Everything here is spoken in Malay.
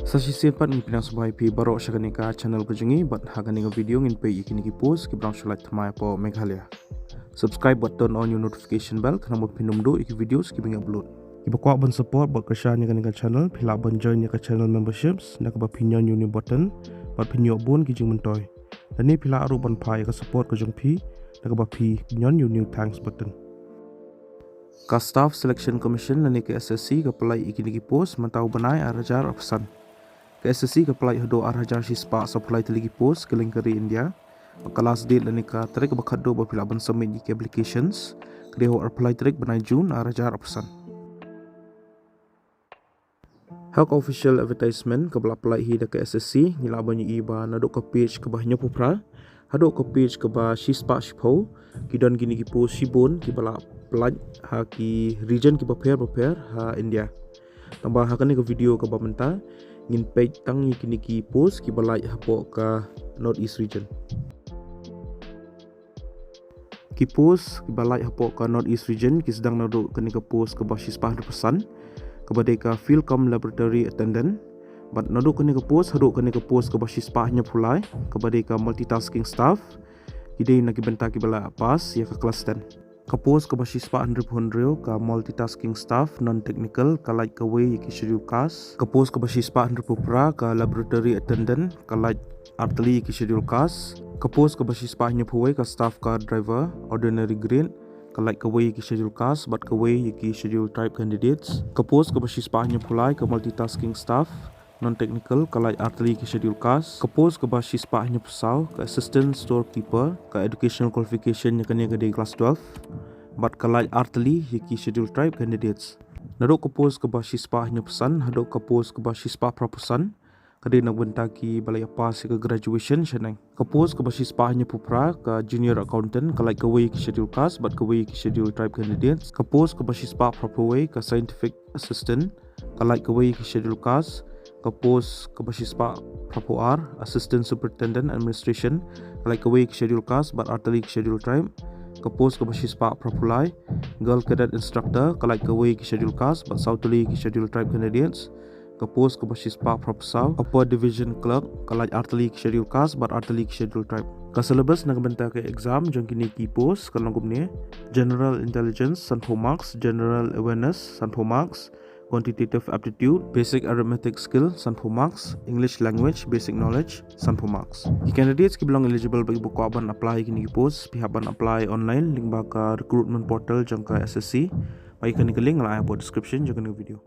Sasisian pat ngi pinang subai pi barok shakanika channel ko jungi but haganinga video ngin pe ikini ki post ki brang shulat thamai po Meghalaya. Subscribe but turn on your notification bell kana mo pinum do iki videos ki bing upload. Iba kwa ban support but kasha ni kanika channel pila ban join ni ka channel memberships nak ba pinyon uni button but pinyo bon ki jing mentoy. Dan ni pila aru ban pai ka support ko jung pi nak ba pi pinyon uni thanks button. Ka Staff Selection Commission nani ke SSC ka pelai ikini ki post mentau banai arajar opsan. Ke SSC ka pelai hado arajar si spa sa pelai teligi post ke lingkari India. Kelas date lani ka tarik bakat do bapila ban submit di applications. Kedeho apply tarik banai Jun arajar opsan. Hak official advertisement ke pelai hi da ke SSC ngila banyi iba nadok ke page ke bahnya pupra. Hadok ke page ke bah si spa sipo kidon gini ki post sibon ki bala pelaj ha ki region ki prepare ha India. Tambah hakan ni ke video ke bamenta ngin page tang kini ki post ki balai ha po ka North East region. Ki post ki balai ha po ka North East region ki sedang nado kini ke post ke basis 100% kepada ka LAITKAM laboratory attendant. But nado kini ke post hadok kini ke post ke basis pahnya pulai kepada ka multitasking staff. Kidai nak benta ki bala pas ya ke kelas 10. Kapos ke basis pa Andrew ka multitasking staff non-technical ka like ka way ki schedule class. Kapos ke basis pa Andrew Pupra ka laboratory attendant ka like artillery ki schedule class. Kapos ke basis pa Nyapuway ka staff ka driver ordinary grade ka like ka way ki schedule class but ka way ki schedule type candidates. Kapos ke basis pa Nyapulay ka multitasking staff non-technical ka like artillery ki schedule class. Kapos ke basis pa Nyapusaw ka assistant storekeeper ka educational qualification nya kanya ka day class 12 but ka like artillery ki schedule type candidates. Nadok kapos ke basis pa Nyapusan hadok kapos ke basis pa prapusan kadi nagbenta ki balay pas ka graduation syanang. Kapos ke basis pa Nyapupra ka junior accountant ka like ka way ki schedule class but ka way ki schedule type candidates. Kapos ke basis pa propaway ka scientific assistant ka like ka way ki schedule class. Kapos ke basis pa Prapo R assistant superintendent administration like ka way ki schedule class but artillery ki schedule type. Kapos ke basis pa Prapulai girl cadet instructor ka like ka way ki schedule class but southerly ki schedule type candidates. Kapos ke basis pa Propsaw upper division clerk ka like artillery ki schedule class but artillery ki schedule type. Ka syllabus nak benta ke exam jong kini ki post ka langkum ni general intelligence 100 marks, general awareness 100 marks, quantitative aptitude, basic arithmetic skill 100 marks, English language basic knowledge 100 marks. Ki candidates ki belong eligible bagi buku aban apply kini ki post pihak ban apply online link ba ka recruitment portal jong ka SSC. Bagi kini ke link la description jong kini video.